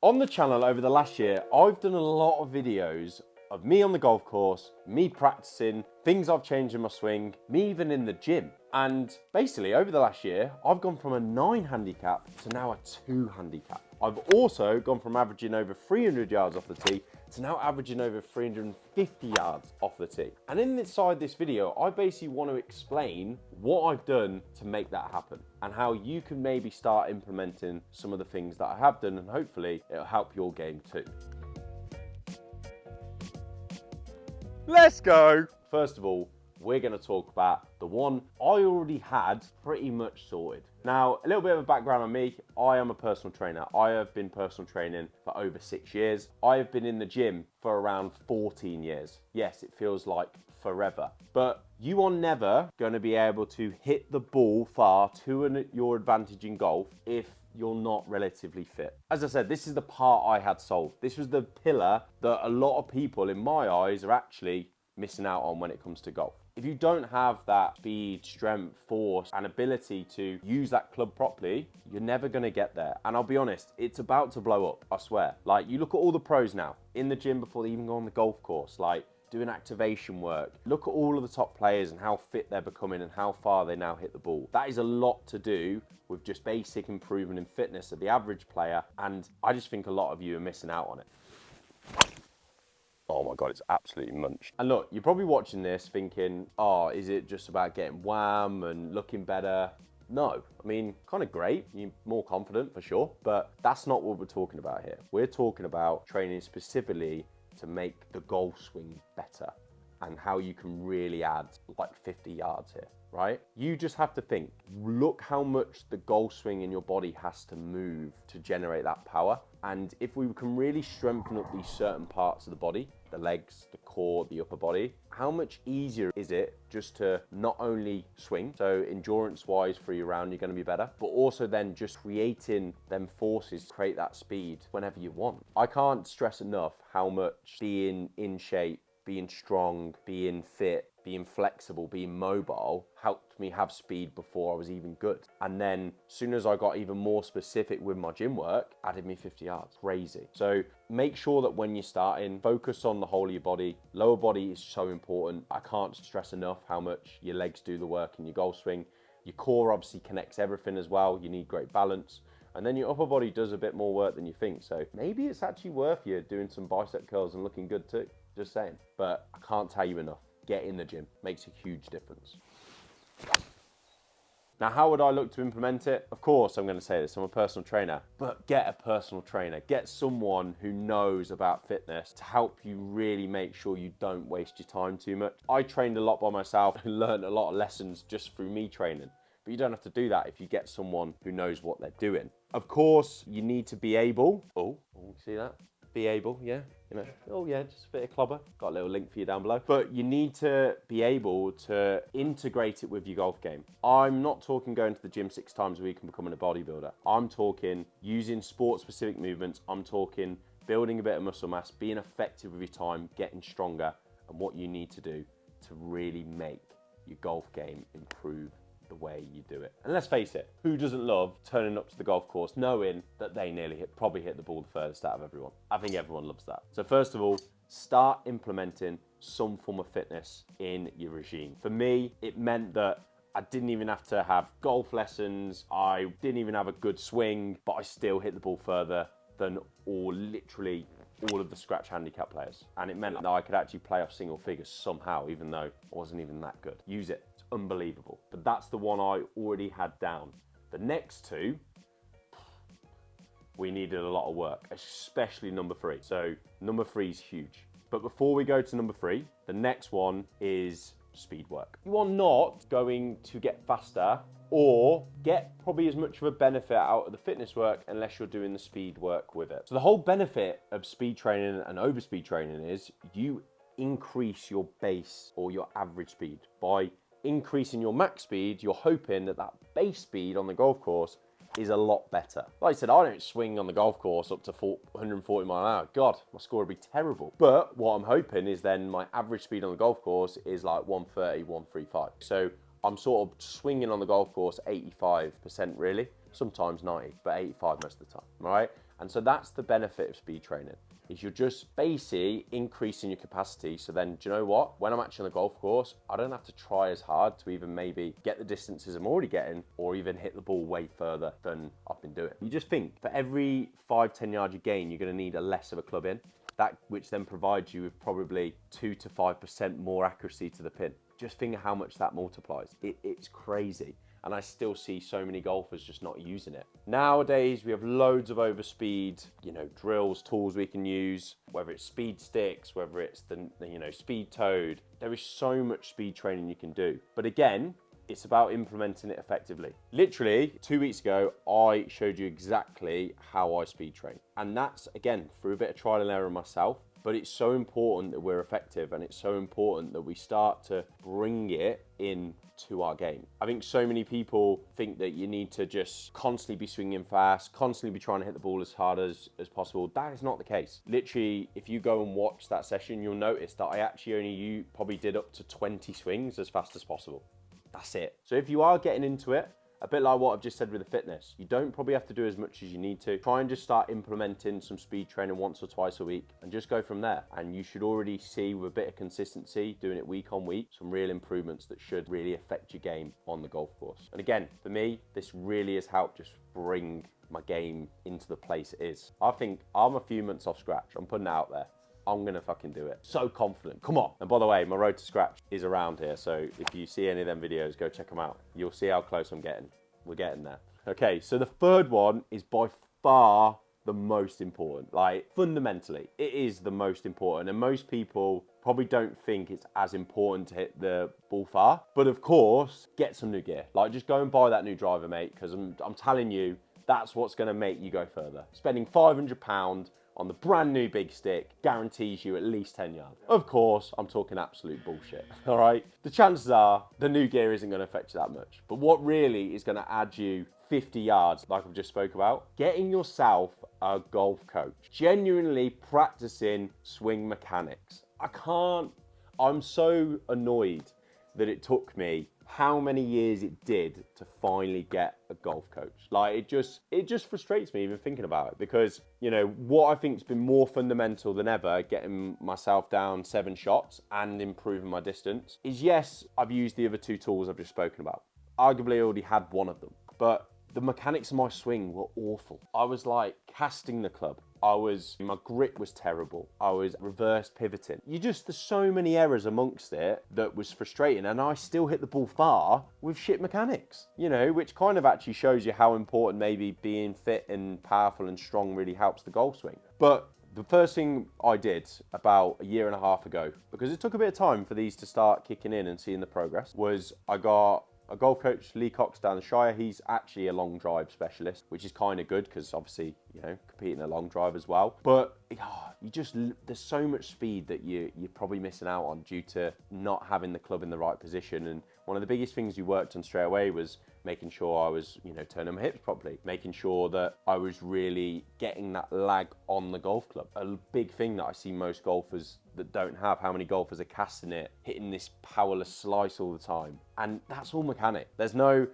On the channel over the last year, I've done a lot of videos of me on the golf course, me practicing, things I've changed in my swing, me even in the gym. And basically over the last year, I've gone from a 9 handicap to now a 2 handicap. I've also gone from averaging over 300 yards off the tee to now averaging over 350 yards off the tee. And inside this video, I basically want to explain what I've done to make that happen and how you can maybe start implementing some of the things that I have done, and hopefully it'll help your game too. Let's go. First of all, we're going to talk about the one I already had pretty much sorted. Now, a little bit of a background on me. I am a personal trainer. I have been personal training for over 6 years. I have been in the gym for around 14 years. Yes, it feels like forever. But you are never going to be able to hit the ball far to your advantage in golf if you're not relatively fit. As I said, this is the part I had solved. This was the pillar that a lot of people in my eyes are actually missing out on when it comes to golf. If you don't have that speed, strength, force, and ability to use that club properly, you're never gonna get there. And I'll be honest, it's about to blow up, I swear. Like, you look at all the pros now, in the gym before they even go on the golf course, like doing activation work. Look at all of the top players and how fit they're becoming and how far they now hit the ball. That is a lot to do with just basic improvement in fitness of the average player. And I just think a lot of you are missing out on it. Oh my God, it's absolutely munched. And look, you're probably watching this thinking, oh, is it just about getting wham and looking better? No, I mean, kind of great, you're more confident for sure, but that's not what we're talking about here. We're talking about training specifically to make the golf swing better and how you can really add like 50 yards here, right? You just have to think, look how much the golf swing in your body has to move to generate that power. And if we can really strengthen up these certain parts of the body, the legs, the core, the upper body, how much easier is it just to not only swing, so endurance-wise for your round, you're gonna be better, but also then just creating them forces to create that speed whenever you want. I can't stress enough how much being in shape, being strong, being fit, being flexible, being mobile helped me have speed before I was even good. And then as soon as I got even more specific with my gym work, added me 50 yards. Crazy. So make sure that when you're starting, focus on the whole of your body. Lower body is so important. I can't stress enough how much your legs do the work in your golf swing. Your core obviously connects everything as well. You need great balance. And then your upper body does a bit more work than you think. So maybe it's actually worth you doing some bicep curls and looking good too. Just saying. But I can't tell you enough. Get in the gym. Makes a huge difference. Now, how would I look to implement it? Of course, I'm going to say this. I'm a personal trainer. But get a personal trainer. Get someone who knows about fitness to help you really make sure you don't waste your time too much. I trained a lot by myself and learned a lot of lessons just through me training. But you don't have to do that if you get someone who knows what they're doing. Of course, you need to be able... Oh, see that? Be able, yeah, you know, oh yeah, just a bit of clobber. Got a little link for you down below. But you need to be able to integrate it with your golf game. I'm not talking going to the gym 6 times a week and becoming a bodybuilder. I'm talking using sport-specific movements. I'm talking building a bit of muscle mass, being effective with your time, getting stronger, and what you need to do to really make your golf game improve the way you do it. And let's face it, who doesn't love turning up to the golf course knowing that they probably hit the ball the furthest out of everyone? I think everyone loves that. So first of all, start implementing some form of fitness in your regime. For me, it meant that I didn't even have to have golf lessons. I didn't even have a good swing, but I still hit the ball further than literally all of the scratch handicap players. And it meant that I could actually play off single figures somehow, even though I wasn't even that good. Use it. It's unbelievable. But that's the one I already had down. The next two, we needed a lot of work, especially number 3. So number 3 is huge. But before we go to number 3, the next one is speed work. You are not going to get faster or get probably as much of a benefit out of the fitness work unless you're doing the speed work with it. So the whole benefit of speed training and overspeed training is you increase your base or your average speed. By increasing your max speed, you're hoping that that base speed on the golf course is a lot better. Like I said, I don't swing on the golf course up to 140 mile an hour. God, my score would be terrible. But what I'm hoping is then my average speed on the golf course is like 130, 135. So I'm sort of swinging on the golf course 85% really, sometimes 90, but 85 most of the time, all right? And so that's the benefit of speed training, is you're just basically increasing your capacity. So then, do you know what? When I'm actually on the golf course, I don't have to try as hard to even maybe get the distances I'm already getting, or even hit the ball way further than I've been doing. You just think for every 5-10 yards you gain, you're going to need a less of a club in, that which then provides you with probably 2 to 5% more accuracy to the pin. Just think how much that multiplies. It's crazy. And I still see so many golfers just not using it. Nowadays, we have loads of overspeed, drills, tools we can use, whether it's speed sticks, whether it's the speed toad. There is so much speed training you can do. But again, it's about implementing it effectively. Literally 2 weeks ago, I showed you exactly how I speed train. And that's, again, through a bit of trial and error myself. But it's so important that we're effective, and it's so important that we start to bring it in to our game. I think so many people think that you need to just constantly be swinging fast, constantly be trying to hit the ball as hard as possible. That is not the case. Literally, if you go and watch that session, you'll notice that I actually probably did up to 20 swings as fast as possible. That's it. So if you are getting into it, a bit like what I've just said with the fitness, you don't probably have to do as much as you need to. Try and just start implementing some speed training once or twice a week and just go from there. And you should already see, with a bit of consistency, doing it week on week, some real improvements that should really affect your game on the golf course. And again, for me, this really has helped just bring my game into the place it is. I think I'm a few months off scratch. I'm putting it out there. I'm gonna fucking do it. So confident, come on. And by the way, my road to scratch is around here. So if you see any of them videos, go check them out. You'll see how close I'm getting. We're getting there. Okay, so the third one is by far the most important. Like, fundamentally, it is the most important. And most people probably don't think it's as important to hit the ball far. But of course, get some new gear. Like, just go and buy that new driver, mate, because I'm telling you, that's what's gonna make you go further. Spending £500 on the brand new big stick guarantees you at least 10 yards. Of course, I'm talking absolute bullshit, all right? The chances are the new gear isn't gonna affect you that much. But what really is gonna add you 50 yards, like I've just spoke about, getting yourself a golf coach. Genuinely practicing swing mechanics. I'm so annoyed that it took me how many years it did to finally get a golf coach. Like, it just frustrates me even thinking about it, because what I think's been more fundamental than ever, getting myself down 7 shots and improving my distance, is yes, I've used the other 2 tools I've just spoken about. Arguably I already had one of them, but the mechanics of my swing were awful. I was like casting the club. My grip was terrible. I was reverse pivoting. There's so many errors amongst it that was frustrating, and I still hit the ball far with shit mechanics, which kind of actually shows you how important maybe being fit and powerful and strong really helps the golf swing. But the first thing I did about a year and a half ago, because it took a bit of time for these to start kicking in and seeing the progress, was I got a golf coach, Lee Cox, down the Shire. He's actually a long drive specialist, which is kind of good because obviously, competing a long drive as well. But there's so much speed that you're probably missing out on due to not having the club in the right position. And one of the biggest things we worked on straight away was making sure I was, turning my hips properly, making sure that I was really getting that lag on the golf club. A big thing that I see most golfers that don't have, how many golfers are casting it, hitting this powerless slice all the time. And that's all mechanic. There's no,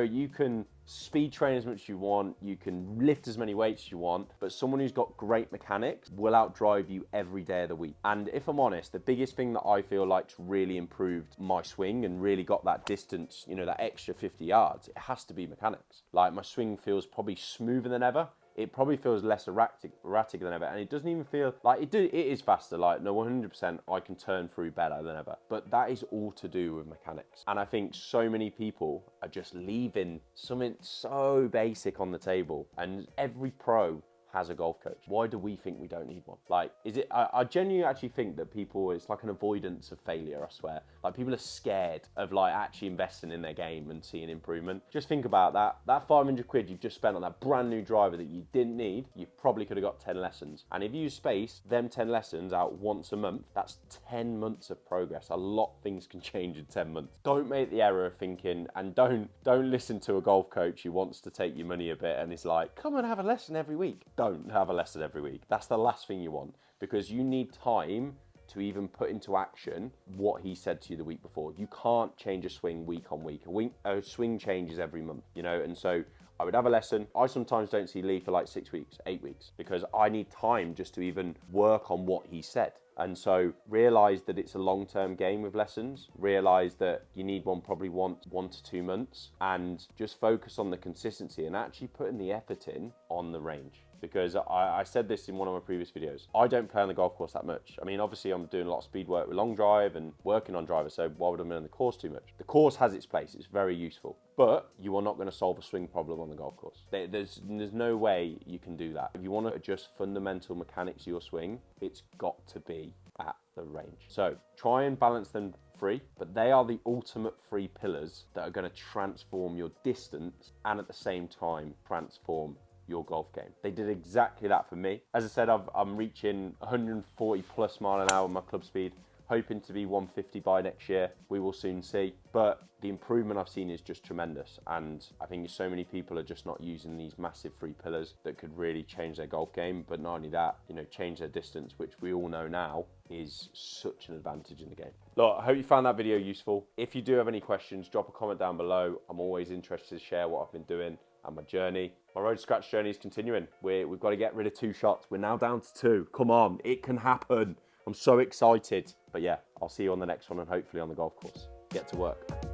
you can speed train as much as you want, you can lift as many weights as you want, but someone who's got great mechanics will outdrive you every day of the week. And if I'm honest, the biggest thing that I feel like's really improved my swing and really got that distance, that extra 50 yards, it has to be mechanics. Like, my swing feels probably smoother than ever. It probably feels less erratic than ever, and it doesn't even feel like it is faster. Like, no, 100%, I can turn through better than ever. But that is all to do with mechanics. And I think so many people are just leaving something so basic on the table, and every pro has a golf coach. Why do we think we don't need one? Like, I genuinely actually think that people, it's like an avoidance of failure, I swear. Like, people are scared of like actually investing in their game and seeing improvement. Just think about that. That 500 quid you've just spent on that brand new driver that you didn't need, you probably could have got 10 lessons. And if you space them 10 lessons out once a month, that's 10 months of progress. A lot of things can change in 10 months. Don't make the error of thinking, and don't listen to a golf coach who wants to take your money a bit and is like, come and have a lesson every week. Don't have a lesson every week. That's the last thing you want, because you need time to even put into action what he said to you the week before. You can't change a swing week on week. A swing changes every month, and so I would have a lesson. I sometimes don't see Lee for like 6 weeks, 8 weeks, because I need time just to even work on what he said. And so realize that it's a long-term game with lessons. Realize that you need probably 1 to 2 months, and just focus on the consistency and actually putting the effort in on the range. Because I said this in one of my previous videos, I don't play on the golf course that much. I mean, obviously I'm doing a lot of speed work with long drive and working on driver, so why would I be on the course too much? The course has its place, it's very useful, but you are not going to solve a swing problem on the golf course. There's no way you can do that. If you want to adjust fundamental mechanics of your swing, it's got to be at the range. So try and balance them free, but they are the ultimate free pillars that are going to transform your distance and at the same time transform your golf game. They did exactly that for me. As I said, I'm reaching 140 plus mile an hour with my club speed, hoping to be 150 by next year. We will soon see. But the improvement I've seen is just tremendous. And I think so many people are just not using these massive free pillars that could really change their golf game. But not only that, you know, change their distance, which we all know now is such an advantage in the game. Look, I hope you found that video useful. If you do have any questions, drop a comment down below. I'm always interested to share what I've been doing and my journey. My road to scratch journey is continuing. We've got to get rid of 2 shots. We're now down to 2. Come on, it can happen. I'm so excited. But yeah, I'll see you on the next one and hopefully on the golf course. Get to work.